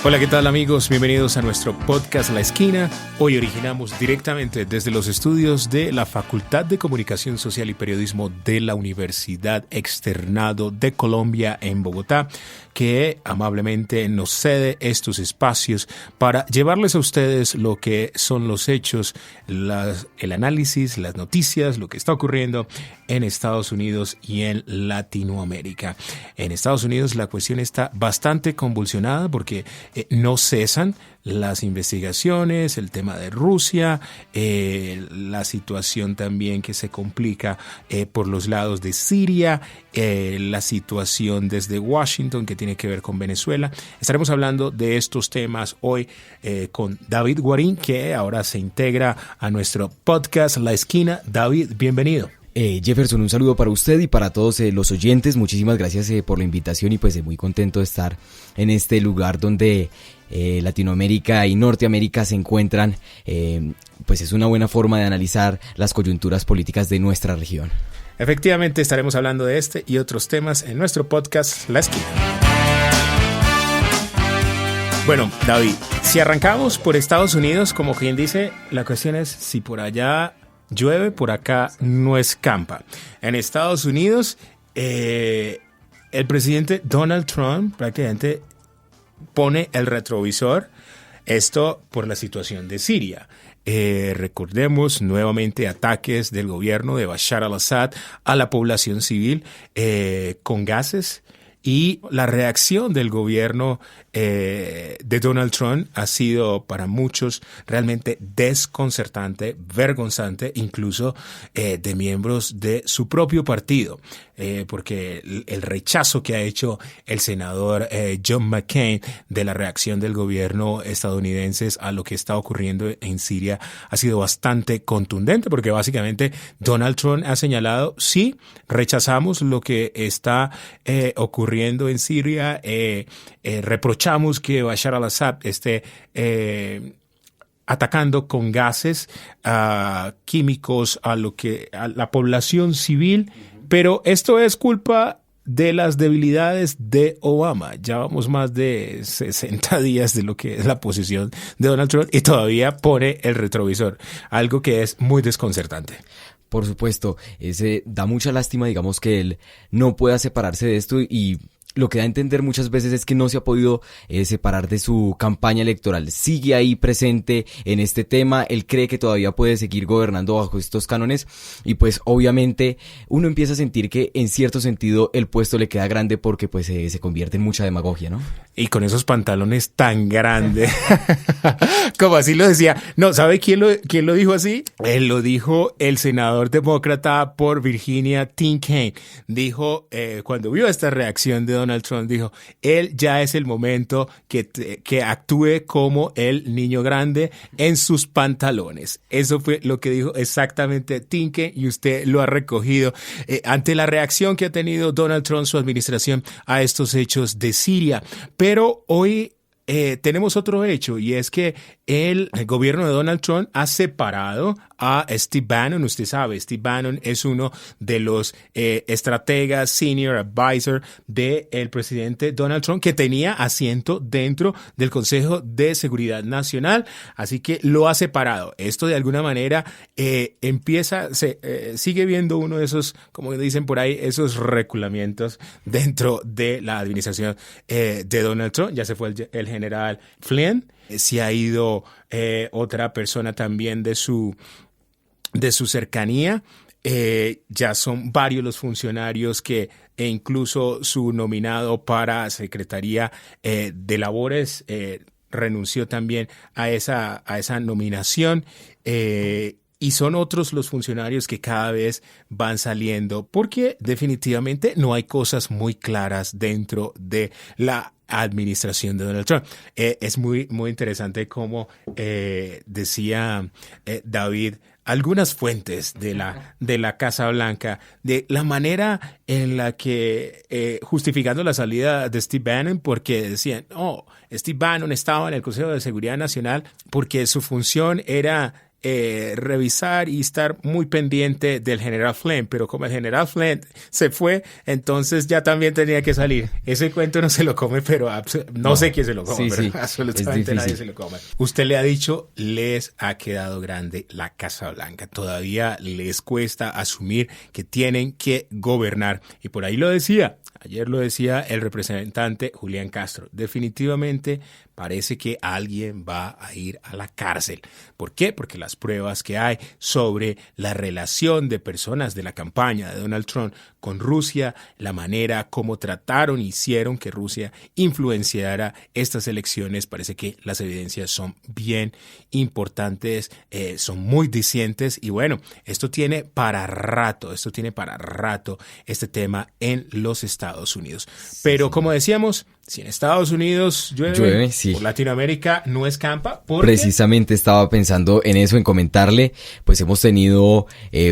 Hola, ¿qué tal amigos? Bienvenidos a nuestro podcast La Esquina. Hoy originamos directamente desde los estudios de la Facultad de Comunicación Social y Periodismo de la Universidad Externado de Colombia en Bogotá, que amablemente nos cede estos espacios para llevarles a ustedes lo que son los hechos, el análisis, las noticias, lo que está ocurriendo en Estados Unidos y en Latinoamérica. En Estados Unidos la cuestión está bastante convulsionada porque no cesan las investigaciones, el tema de Rusia, la situación también que se complica por los lados de Siria, la situación desde Washington que tiene que ver con Venezuela. Estaremos hablando de estos temas hoy con David Guarín, que ahora se integra a nuestro podcast La Esquina. David, bienvenido. Jefferson, un saludo para usted y para todos los oyentes. Muchísimas gracias por la invitación y pues muy contento de estar en este lugar donde Latinoamérica y Norteamérica se encuentran. Pues es una buena forma de analizar las coyunturas políticas de nuestra región. Efectivamente, estaremos hablando de este y otros temas en nuestro podcast La Esquina. Bueno, David, si arrancamos por Estados Unidos, como quien dice, la cuestión es si por allá llueve, por acá no escampa. En Estados Unidos, el presidente Donald Trump prácticamente pone el retrovisor, esto por la situación de Siria. Recordemos nuevamente ataques del gobierno de Bashar al-Assad a la población civil con gases. Y la reacción del gobierno de Donald Trump ha sido para muchos realmente desconcertante, vergonzante, incluso de miembros de su propio partido, porque el rechazo que ha hecho el senador John McCain de la reacción del gobierno estadounidense a lo que está ocurriendo en Siria ha sido bastante contundente, porque básicamente Donald Trump ha señalado, sí, rechazamos lo que está ocurriendo en Siria, reprochamos que Bashar al-Assad esté atacando con gases químicos a la población civil, pero esto es culpa de las debilidades de Obama. Ya vamos más de 60 días de lo que es la posición de Donald Trump y todavía pone el retrovisor, algo que es muy desconcertante. Por supuesto, da mucha lástima, digamos, que él no pueda separarse de esto, y lo que da a entender muchas veces es que no se ha podido separar de su campaña electoral. Sigue ahí presente en este tema. Él cree que todavía puede seguir gobernando bajo estos cánones y pues obviamente uno empieza a sentir que en cierto sentido el puesto le queda grande porque pues se convierte en mucha demagogia, ¿no? Y con esos pantalones tan grandes, como así lo decía. No, ¿sabe quién lo dijo así? Él lo dijo el senador demócrata por Virginia, Tim Kaine. Dijo, cuando vio esta reacción de Donald Trump, dijo, él ya es el momento que actúe como el niño grande en sus pantalones. Eso fue lo que dijo exactamente Tim Kaine y usted lo ha recogido ante la reacción que ha tenido Donald Trump, su administración, a estos hechos de Siria. Pero hoy tenemos otro hecho, y es que el gobierno de Donald Trump ha separado a Steve Bannon. Usted sabe, Steve Bannon es uno de los estrategas, senior advisor del presidente Donald Trump, que tenía asiento dentro del Consejo de Seguridad Nacional, así que lo ha separado. Esto de alguna manera sigue viendo uno de esos, como dicen por ahí, esos reculamientos dentro de la administración de Donald Trump. Ya se fue el general Flynn. Se ha ido otra persona también de su cercanía. Ya son varios los funcionarios que incluso su nominado para Secretaría de Labores renunció también a esa nominación. Y son otros los funcionarios que cada vez van saliendo, porque definitivamente no hay cosas muy claras dentro de la administración de Donald Trump. Es muy, muy interesante como decía David, algunas fuentes de la Casa Blanca, de la manera en la que, justificando la salida de Steve Bannon, porque decían, Steve Bannon estaba en el Consejo de Seguridad Nacional porque su función era revisar y estar muy pendiente del general Flynn, pero como el general Flynn se fue, entonces ya también tenía que salir. Ese cuento no se lo come, pero no sé quién se lo come, pero absolutamente nadie se lo come. Usted le ha dicho, les ha quedado grande la Casa Blanca. Todavía les cuesta asumir que tienen que gobernar. Y por ahí lo decía. Ayer lo decía el representante Julián Castro. Definitivamente parece que alguien va a ir a la cárcel. ¿Por qué? Porque las pruebas que hay sobre la relación de personas de la campaña de Donald Trump con Rusia, la manera como trataron y hicieron que Rusia influenciara estas elecciones, parece que las evidencias son bien importantes, son muy dicientes y bueno, esto tiene para rato este tema en los Estados Unidos. Pero como decíamos, si en Estados Unidos llueve sí. Por Latinoamérica no escampa. Precisamente estaba pensando en eso, en comentarle, pues hemos tenido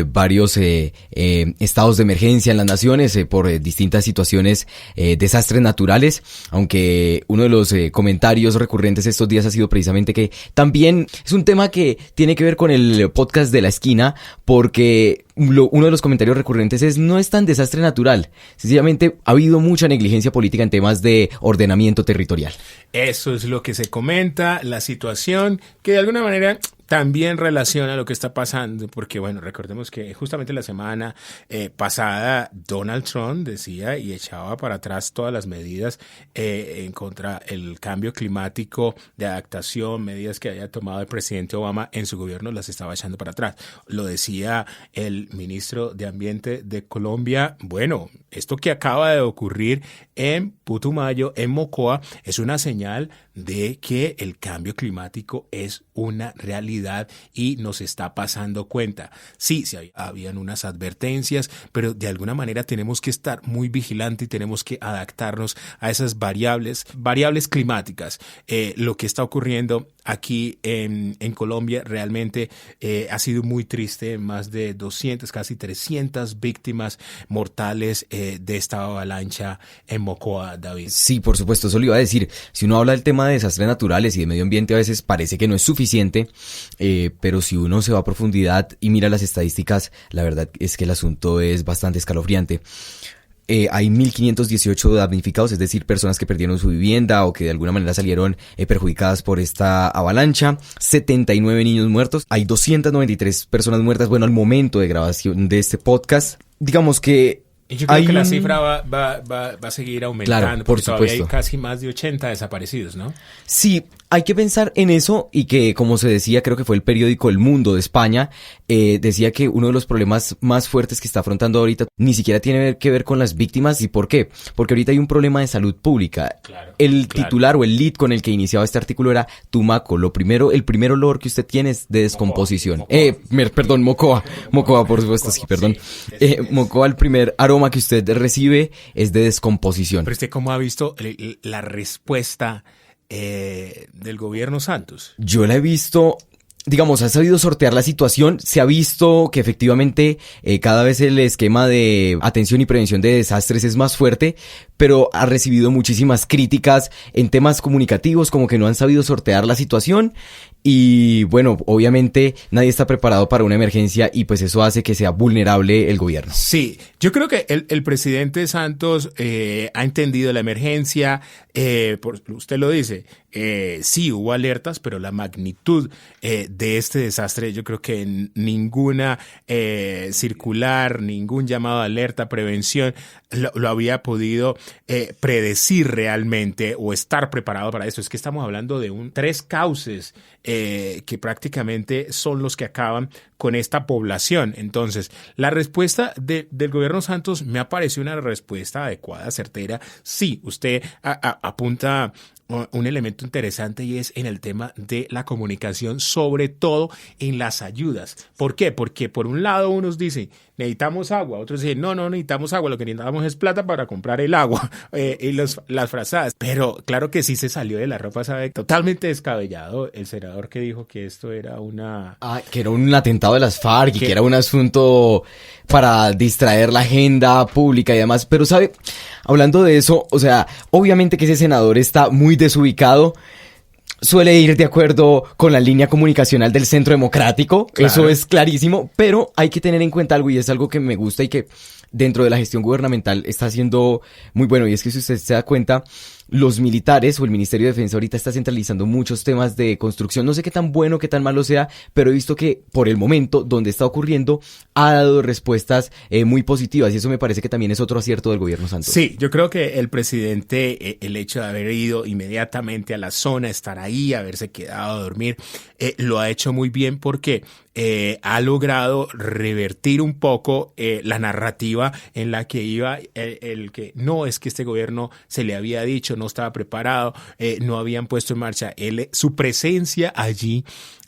varios estados de emergencia en las naciones por distintas situaciones, desastres naturales, aunque uno de los comentarios recurrentes estos días ha sido precisamente que también es un tema que tiene que ver con el podcast de la esquina, porque uno de los comentarios recurrentes es no es tan desastre natural, sencillamente ha habido mucha negligencia política en temas de ordenamiento territorial. Eso es lo que se comenta, la situación que de alguna manera también relaciona lo que está pasando, porque bueno, recordemos que justamente la semana pasada Donald Trump decía y echaba para atrás todas las medidas en contra el cambio climático, de adaptación, medidas que había tomado el presidente Obama en su gobierno, las estaba echando para atrás. Lo decía el ministro de Ambiente de Colombia. Bueno, esto que acaba de ocurrir en Putumayo, en Mocoa, es una señal de que el cambio climático es una realidad y nos está pasando cuenta. Sí, habían unas advertencias, pero de alguna manera tenemos que estar muy vigilantes y tenemos que adaptarnos a esas variables climáticas. Lo que está ocurriendo aquí en Colombia realmente ha sido muy triste. Más de 200, casi 300 víctimas mortales de esta avalancha en Mocoa, David. Sí, por supuesto, eso lo iba a decir. Si uno habla del tema de desastres naturales y de medio ambiente, a veces parece que no es suficiente, pero si uno se va a profundidad y mira las estadísticas, la verdad es que el asunto es bastante escalofriante. Hay 1.518 damnificados, es decir, personas que perdieron su vivienda o que de alguna manera salieron perjudicadas por esta avalancha. 79 niños muertos. Hay 293 personas muertas, bueno, al momento de grabación de este podcast. Digamos que y yo creo que la cifra va a seguir aumentando, claro, por supuesto. Todavía hay casi más de 80 desaparecidos, ¿no? Sí, hay que pensar en eso y que, como se decía, creo que fue el periódico El Mundo de España, decía que uno de los problemas más fuertes que está afrontando ahorita ni siquiera tiene que ver con las víctimas. ¿Y por qué? Porque ahorita hay un problema de salud pública. Claro, titular o el lead con el que iniciaba este artículo era Tumaco. El primer olor que usted tiene es de descomposición. Mocoa, por supuesto, sí, perdón. Mocoa, el primer aroma que usted recibe es de descomposición. Pero usted, ¿cómo ha visto la respuesta del gobierno Santos? Yo la he visto, digamos, ha sabido sortear la situación. Se ha visto que efectivamente cada vez el esquema de atención y prevención de desastres es más fuerte, pero ha recibido muchísimas críticas en temas comunicativos, como que no han sabido sortear la situación. Y bueno, obviamente nadie está preparado para una emergencia y pues eso hace que sea vulnerable el gobierno. Sí, yo creo que el presidente Santos ha entendido la emergencia, usted lo dice, sí hubo alertas, pero la magnitud de este desastre, yo creo que ninguna circular, ningún llamado de alerta, prevención, lo había podido predecir realmente o estar preparado para esto. Es que estamos hablando de 3 cauces que prácticamente son los que acaban con esta población. Entonces, la respuesta del gobierno Santos me ha parecido una respuesta adecuada, certera. Sí, usted apunta un elemento interesante y es en el tema de la comunicación, sobre todo en las ayudas. ¿Por qué? Porque por un lado unos dicen necesitamos agua, otros dicen no necesitamos agua, lo que necesitamos es plata para comprar el agua y las frazadas. Pero claro que sí se salió de la ropa, ¿sabe? Totalmente descabellado el senador que dijo que esto era que era un atentado de las FARC y que era un asunto para distraer la agenda pública y demás. Pero, ¿sabe? Hablando de eso, o sea, obviamente que ese senador está muy desubicado. suele ir de acuerdo con la línea comunicacional del Centro Democrático, Claro. Eso es clarísimo, pero hay que tener en cuenta algo y es algo que me gusta y que dentro de la gestión gubernamental está siendo muy bueno, y es que si usted se da cuenta, los militares o el Ministerio de Defensa ahorita está centralizando muchos temas de construcción. No sé qué tan bueno, qué tan malo sea, pero he visto que por el momento donde está ocurriendo ha dado respuestas muy positivas, y eso me parece que también es otro acierto del gobierno Santos. Sí, yo creo que el presidente, el hecho de haber ido inmediatamente a la zona, estar ahí, haberse quedado a dormir, lo ha hecho muy bien porque ha logrado revertir un poco la narrativa en la que iba el que no, es que este gobierno se le había dicho, no estaba preparado, no habían puesto en marcha. Su presencia allí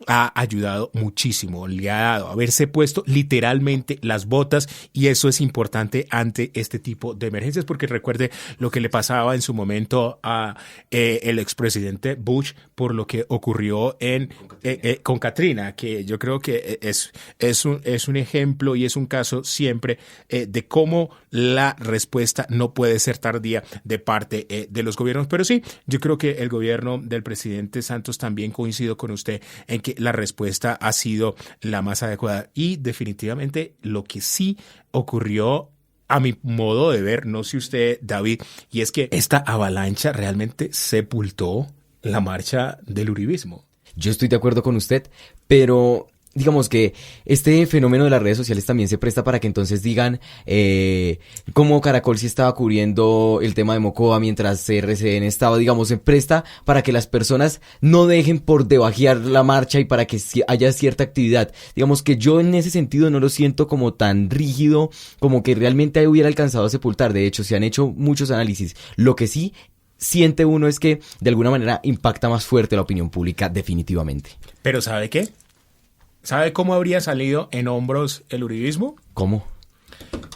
ha ayudado muchísimo, le ha dado haberse puesto literalmente las botas, y eso es importante ante este tipo de emergencias, porque recuerde lo que le pasaba en su momento a el expresidente Bush por lo que ocurrió con Katrina, que yo creo que es un ejemplo y es un caso siempre de cómo la respuesta no puede ser tardía de parte de los gobiernos. Pero sí, yo creo que el gobierno del presidente Santos, también coincido con usted en que la respuesta ha sido la más adecuada, y definitivamente lo que sí ocurrió, a mi modo de ver, no sé usted, David, y es que esta avalancha realmente sepultó la marcha del uribismo. Yo estoy de acuerdo con usted, pero digamos que este fenómeno de las redes sociales también se presta para que entonces digan cómo Caracol sí estaba cubriendo el tema de Mocoa mientras RCN estaba, digamos, se presta para que las personas no dejen por debajear la marcha y para que haya cierta actividad. Digamos que yo en ese sentido no lo siento como tan rígido, como que realmente hubiera alcanzado a sepultar. De hecho, se han hecho muchos análisis. Lo que sí siente uno es que de alguna manera impacta más fuerte la opinión pública, definitivamente. Pero ¿sabe qué? ¿Sabe cómo habría salido en hombros el uribismo? ¿Cómo?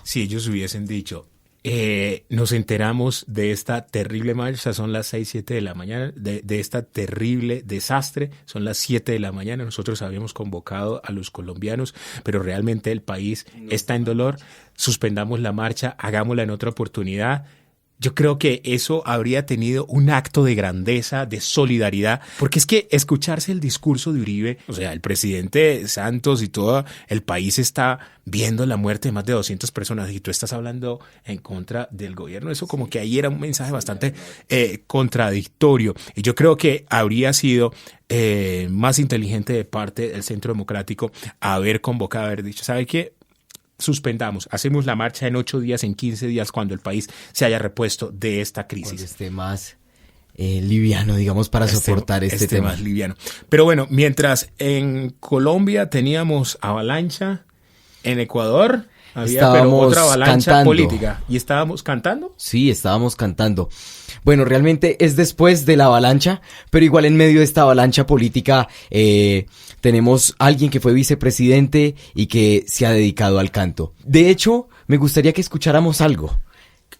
Si ellos hubiesen dicho, nos enteramos de esta terrible marcha, son las 6, 7 de la mañana, de esta terrible desastre, son las 7 de la mañana, nosotros habíamos convocado a los colombianos, pero realmente el país está en dolor, suspendamos la marcha, hagámosla en otra oportunidad. Yo creo que eso habría tenido un acto de grandeza, de solidaridad, porque es que escucharse el discurso de Uribe, o sea, el presidente Santos y todo el país está viendo la muerte de más de 200 personas y tú estás hablando en contra del gobierno, eso como que ahí era un mensaje bastante contradictorio, y yo creo que habría sido más inteligente de parte del Centro Democrático haber convocado, haber dicho, ¿sabe qué? Suspendamos, hacemos la marcha en 8 días, en 15 días, cuando el país se haya repuesto de esta crisis. Cuando esté más liviano, digamos, para soportar este tema. Más liviano. Pero bueno, mientras en Colombia teníamos avalancha, en Ecuador había otra avalancha cantando. Política. ¿Y estábamos cantando? Sí, estábamos cantando. Bueno, realmente es después de la avalancha, pero igual en medio de esta avalancha política tenemos a alguien que fue vicepresidente y que se ha dedicado al canto. De hecho, me gustaría que escucháramos algo.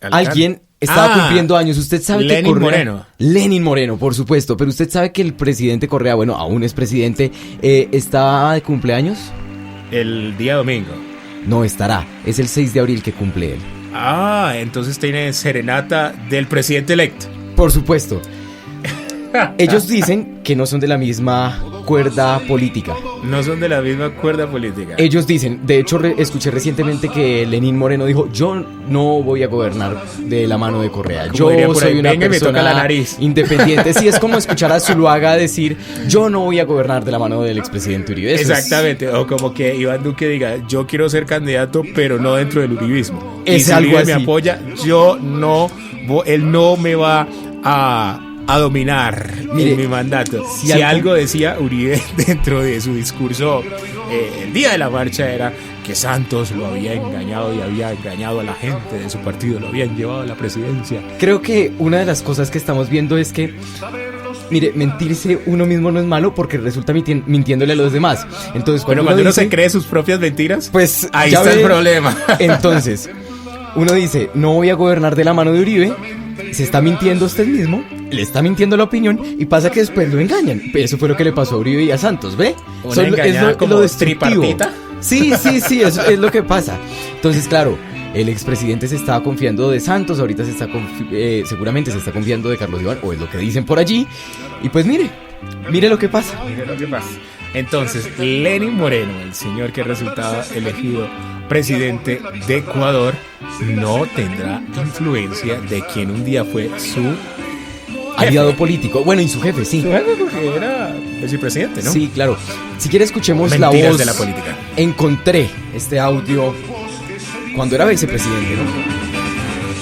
Alguien estaba cumpliendo años. Usted sabe que Lenín Moreno. Lenín Moreno, por supuesto. Pero usted sabe que el presidente Correa, bueno, aún es presidente, ¿está de cumpleaños? El día domingo. No estará. Es el 6 de abril que cumple él. Entonces tiene serenata del presidente electo. Por supuesto. Ellos dicen que no son de la misma cuerda política. No son de la misma cuerda política. Ellos dicen, de hecho escuché recientemente que Lenín Moreno dijo, yo no voy a gobernar de la mano de Correa. Yo soy una persona la nariz. Independiente. Sí, es como escuchar a Zuluaga decir, yo no voy a gobernar de la mano del expresidente Uribe. Exactamente, o como que Iván Duque diga, yo quiero ser candidato, pero no dentro del uribismo. Es y si algo Uribe así. me apoya, él no me va a dominar. Mire, en mi mandato. Si algo decía Uribe dentro de su discurso el día de la marcha era que Santos lo había engañado y había engañado a la gente de su partido, lo habían llevado a la presidencia. Creo que una de las cosas que estamos viendo es que, mire, mentirse uno mismo no es malo porque resulta mintiéndole a los demás. Entonces, cuando uno se cree sus propias mentiras, pues ahí está el problema. Entonces, uno dice, no voy a gobernar de la mano de Uribe, se está mintiendo usted mismo, le está mintiendo la opinión y pasa que después lo engañan. Eso fue lo que le pasó a Uribe y a Santos, ¿ve? Es lo destructivo. Sí, es lo que pasa. Entonces, claro, el expresidente se estaba confiando de Santos, ahorita seguramente se está confiando de Carlos Iván, o es lo que dicen por allí. Y pues mire lo que pasa. Mire lo que pasa. Entonces, Lenín Moreno, el señor que resultaba elegido presidente de Ecuador, no tendrá influencia de quien un día fue su aliado político. Bueno, y su jefe, sí. Su jefe porque era el vicepresidente, ¿no? Sí, claro. Si quiere escuchemos Mentiras la voz de la política. Encontré este audio cuando era vicepresidente, ¿no?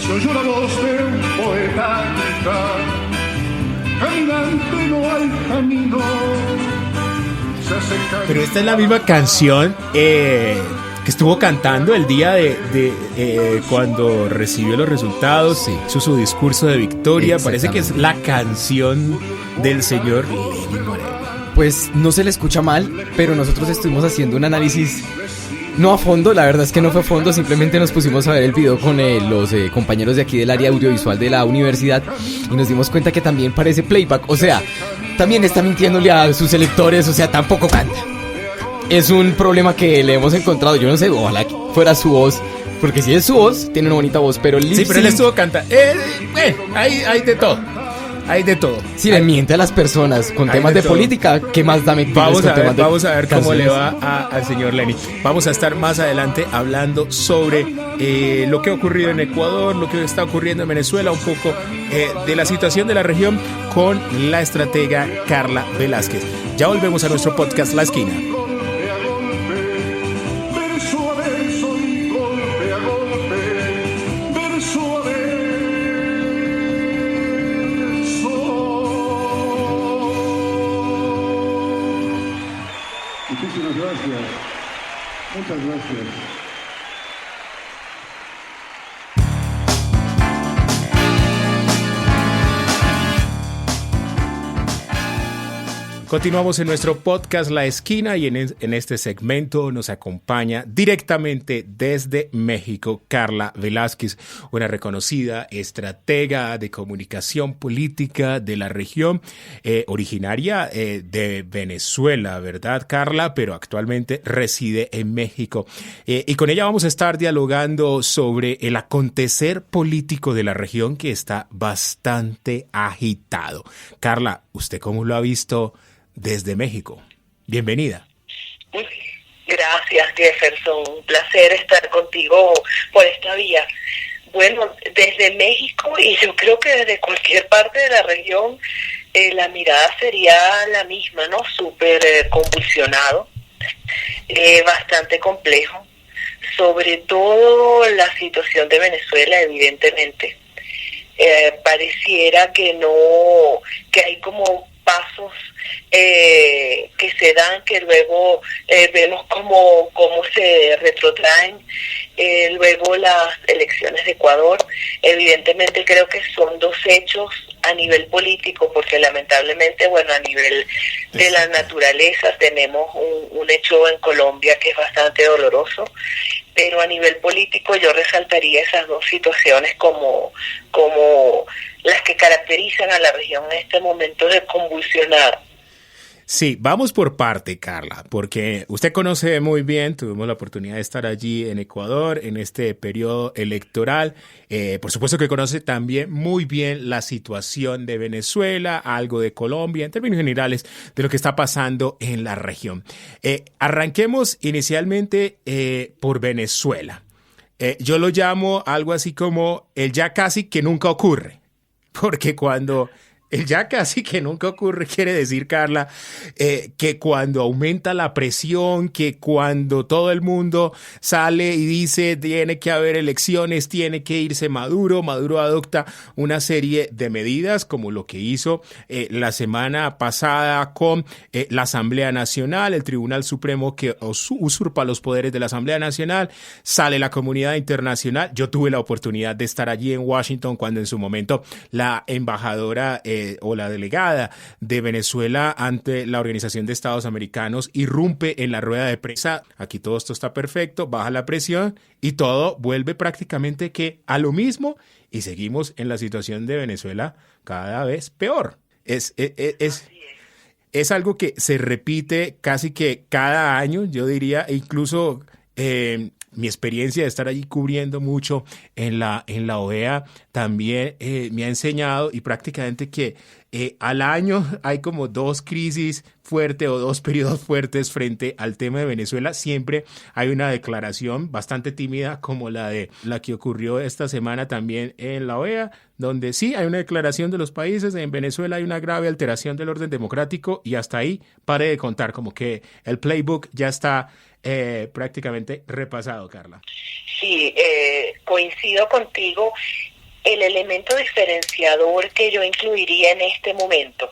Soy yo la voz de un poeta, caminante no hay camino. Pero esta es la misma canción que estuvo cantando el día de cuando recibió los resultados, sí. Hizo su discurso de victoria. Parece que es la canción del señor Lenín Moreno. Pues no se le escucha mal, pero nosotros estuvimos haciendo un análisis no a fondo, la verdad es que no fue a fondo, simplemente nos pusimos a ver el video con los compañeros de aquí del área audiovisual de la universidad y nos dimos cuenta que también parece playback, o sea, también está mintiéndole a sus electores, o sea, tampoco canta. Es un problema que le hemos encontrado, yo no sé, ojalá que fuera su voz, porque si es su voz, tiene una bonita voz, pero el sí, pero él estuvo cantando, hay de todo. Hay de todo. Si le miente a las personas con temas de política, ¿qué más da mentir? Vamos a ver cómo le va al señor Lenín. Vamos a estar más adelante hablando sobre lo que ha ocurrido en Ecuador, lo que está ocurriendo en Venezuela, un poco de la situación de la región con la estratega Carla Velázquez. Ya volvemos a nuestro podcast La Esquina. Muchísimas gracias. Muchas gracias. Continuamos en nuestro podcast La Esquina y en este segmento nos acompaña directamente desde México Carla Velázquez, una reconocida estratega de comunicación política de la región, originaria de Venezuela, ¿verdad, Carla? Pero actualmente reside en México. Y con ella vamos a estar dialogando sobre el acontecer político de la región que está bastante agitado. Carla, ¿usted cómo lo ha visto desde México? Bienvenida. Gracias, Jefferson. Un placer estar contigo por esta vía. Bueno, desde México y yo creo que desde cualquier parte de la región, la mirada sería la misma, ¿no? Súper convulsionado, bastante complejo. Sobre todo la situación de Venezuela, evidentemente. Pareciera que hay como pasos que se dan, que luego vemos cómo se retrotraen. Luego las elecciones de Ecuador, evidentemente creo que son dos hechos a nivel político, porque lamentablemente, bueno, a nivel de la naturaleza tenemos un hecho en Colombia que es bastante doloroso, pero a nivel político yo resaltaría esas dos situaciones como las que caracterizan a la región en este momento de convulsionar. Sí, vamos por parte, Carla, porque usted conoce muy bien, tuvimos la oportunidad de estar allí en Ecuador en este periodo electoral. Por supuesto que conoce también muy bien la situación de Venezuela, algo de Colombia, en términos generales de lo que está pasando en la región. Arranquemos inicialmente por Venezuela. Yo lo llamo algo así como el ya casi que nunca ocurre, porque cuando el ya casi que nunca ocurre quiere decir, Carla, que cuando aumenta la presión, que cuando todo el mundo sale y dice tiene que haber elecciones, tiene que irse Maduro adopta una serie de medidas como lo que hizo la semana pasada con la Asamblea Nacional, el Tribunal Supremo que usurpa los poderes de la Asamblea Nacional, sale la comunidad internacional. Yo tuve la oportunidad de estar allí en Washington cuando en su momento la embajadora o la delegada de Venezuela ante la Organización de Estados Americanos irrumpe en la rueda de prensa. Aquí todo esto está perfecto, baja la presión y todo vuelve prácticamente que a lo mismo y seguimos en la situación de Venezuela cada vez peor. Es algo que se repite casi que cada año, yo diría, e incluso mi experiencia de estar allí cubriendo mucho en la OEA también me ha enseñado y prácticamente que al año hay como 2 crisis fuertes o 2 periodos fuertes frente al tema de Venezuela. Siempre hay una declaración bastante tímida como la que ocurrió esta semana también en la OEA, donde sí hay una declaración de los países. En Venezuela hay una grave alteración del orden democrático y hasta ahí pare de contar, como que el playbook ya está prácticamente repasado, Carla. Sí, coincido contigo. El elemento diferenciador que yo incluiría en este momento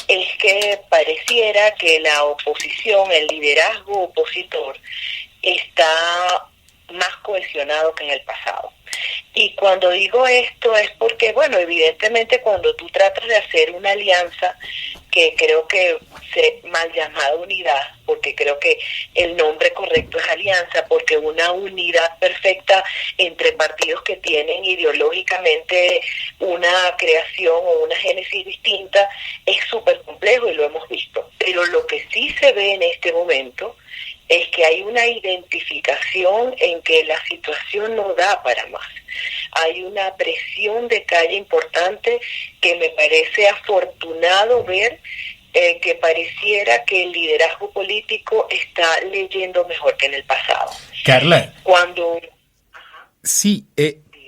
es que pareciera que la oposición, el liderazgo opositor, está más cohesionado que en el pasado. Y cuando digo esto es porque, bueno, evidentemente cuando tú tratas de hacer una alianza, que creo que mal llamada unidad, porque creo que el nombre correcto es alianza, porque una unidad perfecta entre partidos que tienen ideológicamente una creación o una génesis distinta es súper complejo y lo hemos visto. Pero lo que sí se ve en este momento es que hay una identificación en que la situación no da para más. Hay una presión de calle importante que me parece afortunado ver que pareciera que el liderazgo político está leyendo mejor que en el pasado. Carla. Cuando... Sí,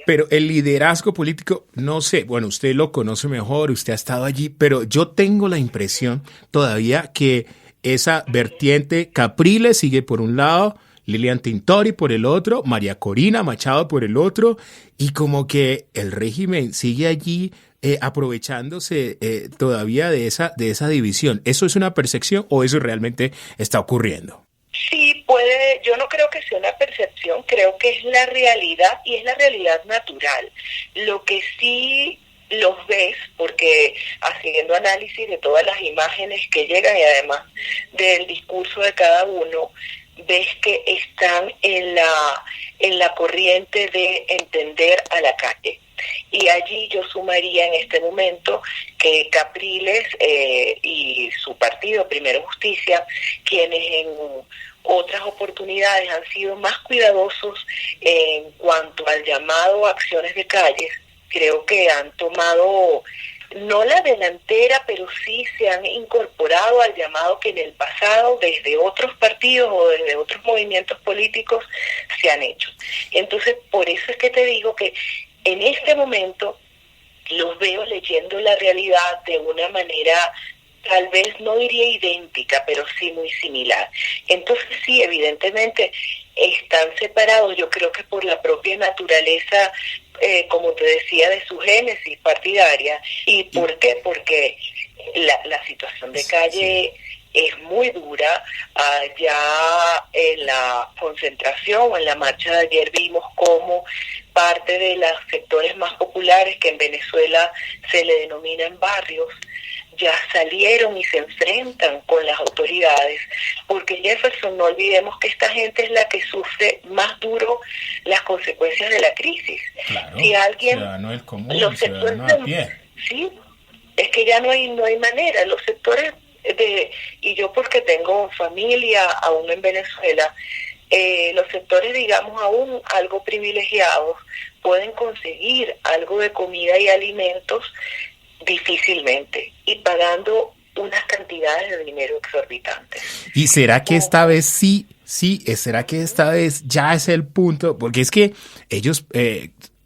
pero el liderazgo político, no sé, bueno, usted lo conoce mejor, usted ha estado allí, pero yo tengo la impresión todavía que esa vertiente Capriles sigue por un lado, Lilian Tintori por el otro, María Corina Machado por el otro, y como que el régimen sigue allí aprovechándose todavía de esa división. ¿Eso es una percepción o eso realmente está ocurriendo? Sí, yo no creo que sea una percepción, creo que es la realidad y es la realidad natural. Lo que sí los ves, porque haciendo análisis de todas las imágenes que llegan y además del discurso de cada uno, ves que están en la corriente de entender a la calle. Y allí yo sumaría en este momento que Capriles y su partido, Primero Justicia, quienes en otras oportunidades han sido más cuidadosos en cuanto al llamado a acciones de calles, creo que han tomado no la delantera, pero sí se han incorporado al llamado que en el pasado desde otros partidos o desde otros movimientos políticos se han hecho. Entonces, por eso es que te digo que en este momento los veo leyendo la realidad de una manera, tal vez no diría idéntica, pero sí muy similar. Entonces sí, evidentemente están separados, yo creo que por la propia naturaleza, como te decía, de su génesis partidaria. ¿Y por qué? Porque la situación de calle es muy dura. Allá en la concentración o en la marcha de ayer vimos cómo parte de los sectores más populares, que en Venezuela se le denominan barrios, ya salieron y se enfrentan con las autoridades, porque Jefferson, no olvidemos que esta gente es la que sufre más duro las consecuencias de la crisis. Claro, si alguien, ciudadano del común, los ciudadano a pie. Sí, es que ya no hay manera. Los sectores y yo porque tengo familia aún en Venezuela, los sectores, digamos, aún algo privilegiados, pueden conseguir algo de comida y alimentos difícilmente y pagando unas cantidades de dinero exorbitantes. ¿Y será que esta vez sí, será que esta vez ya es el punto? Porque es que ellos,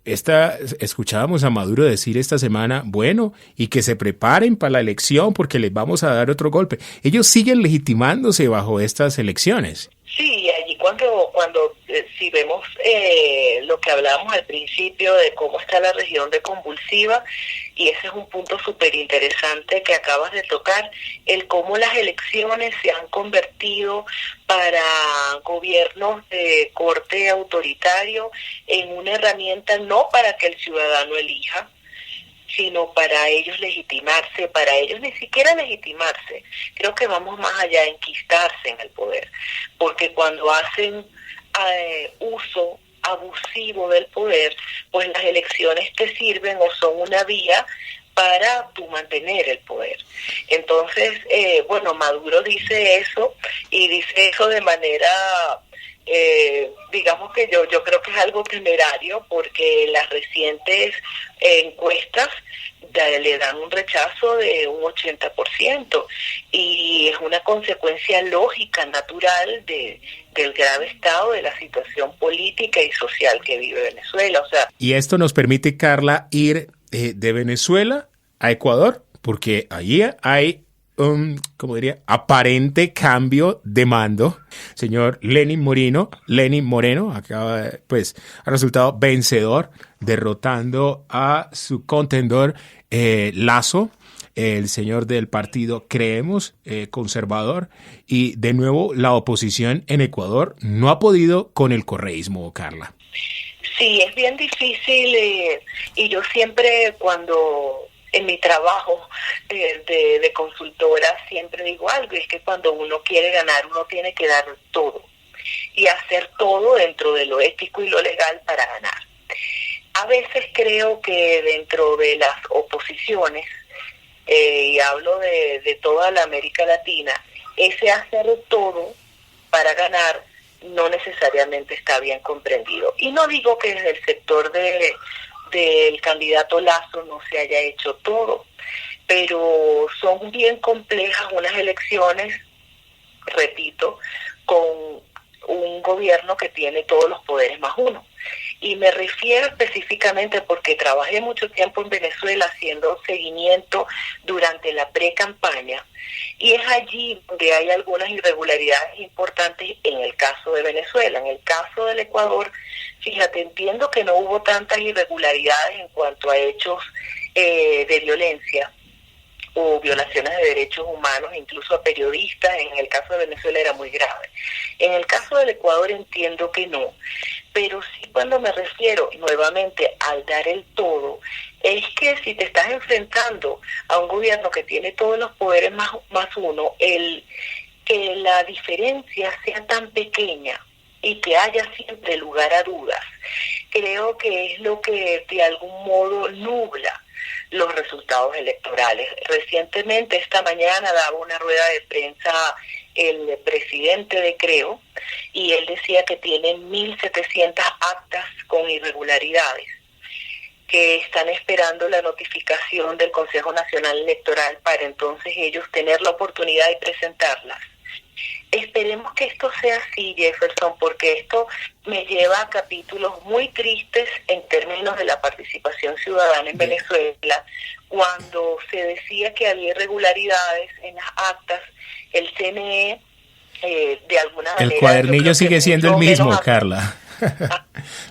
escuchábamos a Maduro decir esta semana, bueno, y que se preparen para la elección porque les vamos a dar otro golpe. Ellos siguen legitimándose bajo estas elecciones. Sí, allí cuando si vemos lo que hablábamos al principio de cómo está la región de convulsiva, y ese es un punto súper interesante que acabas de tocar, el cómo las elecciones se han convertido para gobiernos de corte autoritario en una herramienta no para que el ciudadano elija, sino para ellos legitimarse, para ellos ni siquiera legitimarse. Creo que vamos más allá, enquistarse en el poder, porque cuando hacen uso abusivo del poder, pues las elecciones te sirven o son una vía para tú mantener el poder. Entonces, Maduro dice eso, y dice eso de manera digamos que yo creo que es algo temerario, porque las recientes encuestas le dan un rechazo de un 80%, y es una consecuencia lógica, natural del grave estado de la situación política y social que vive Venezuela. O sea, y esto nos permite, Carla, ir de Venezuela a Ecuador, porque allí hay como diría, aparente cambio de mando. Señor Lenín Moreno acaba, pues, ha resultado vencedor, derrotando a su contendor Lasso, el señor del partido Creemos, conservador, y de nuevo la oposición en Ecuador no ha podido con el correísmo, Carla. Sí, es bien difícil, y yo siempre cuando en mi trabajo de consultora siempre digo algo, y es que cuando uno quiere ganar, uno tiene que dar todo y hacer todo dentro de lo ético y lo legal para ganar. A veces creo que dentro de las oposiciones, y hablo de toda la América Latina, ese hacer todo para ganar no necesariamente está bien comprendido. Y no digo que desde el sector del candidato Lasso no se haya hecho todo, pero son bien complejas unas elecciones, repito, con un gobierno que tiene todos los poderes más uno. Y me refiero específicamente porque trabajé mucho tiempo en Venezuela haciendo seguimiento durante la pre-campaña, y es allí donde hay algunas irregularidades importantes en el caso de Venezuela. En el caso del Ecuador, fíjate, entiendo que no hubo tantas irregularidades en cuanto a hechos de violencia o violaciones de derechos humanos, incluso a periodistas. En el caso de Venezuela era muy grave. En el caso del Ecuador entiendo que no, pero sí, cuando me refiero nuevamente al dar el todo, es que si te estás enfrentando a un gobierno que tiene todos los poderes más uno, que la diferencia sea tan pequeña y que haya siempre lugar a dudas, creo que es lo que de algún modo nubla los resultados electorales. Recientemente, esta mañana, daba una rueda de prensa el presidente de Creo, y él decía que tienen 1.700 actas con irregularidades, que están esperando la notificación del Consejo Nacional Electoral para entonces ellos tener la oportunidad de presentarlas. Esperemos que esto sea así, Jefferson, porque esto me lleva a capítulos muy tristes en términos de la participación ciudadana en Venezuela. Cuando se decía que había irregularidades en las actas, el CNE, de alguna manera... El cuadernillo sigue siendo el mismo, Carla.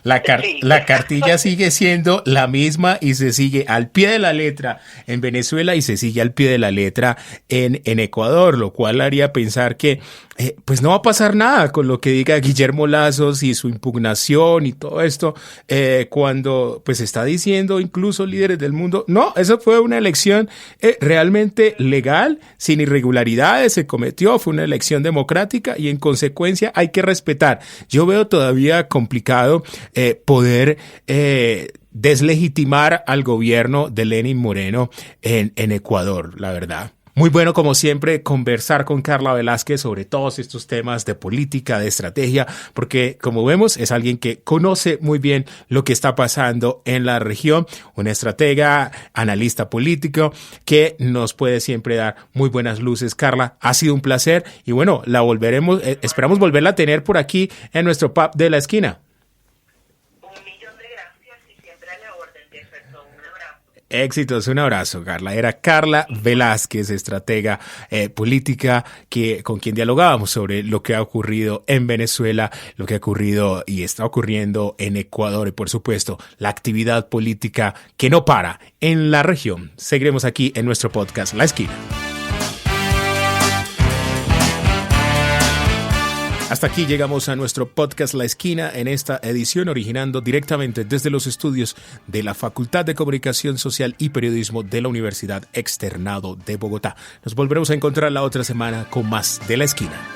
La cartilla sigue siendo la misma y se sigue al pie de la letra en Venezuela y se sigue al pie de la letra en Ecuador, lo cual haría pensar que pues no va a pasar nada con lo que diga Guillermo Lasso y su impugnación y todo esto, cuando pues está diciendo incluso líderes del mundo, no, eso fue una elección realmente legal, sin irregularidades, se cometió, fue una elección democrática y en consecuencia hay que respetar. Yo veo todavía complicado poder deslegitimar al gobierno de Lenín Moreno en Ecuador, la verdad. Muy bueno, como siempre, conversar con Carla Velázquez sobre todos estos temas de política, de estrategia, porque como vemos es alguien que conoce muy bien lo que está pasando en la región, una estratega, analista político que nos puede siempre dar muy buenas luces. Carla, ha sido un placer y bueno, la volveremos, esperamos volverla a tener por aquí en nuestro pub de la esquina. Éxitos, un abrazo, Carla. Era Carla Velázquez, estratega política, con quien dialogábamos sobre lo que ha ocurrido en Venezuela, lo que ha ocurrido y está ocurriendo en Ecuador y, por supuesto, la actividad política que no para en la región. Seguiremos aquí en nuestro podcast La Esquina. Hasta aquí llegamos a nuestro podcast La Esquina en esta edición, originando directamente desde los estudios de la Facultad de Comunicación Social y Periodismo de la Universidad Externado de Bogotá. Nos volveremos a encontrar la otra semana con más de La Esquina.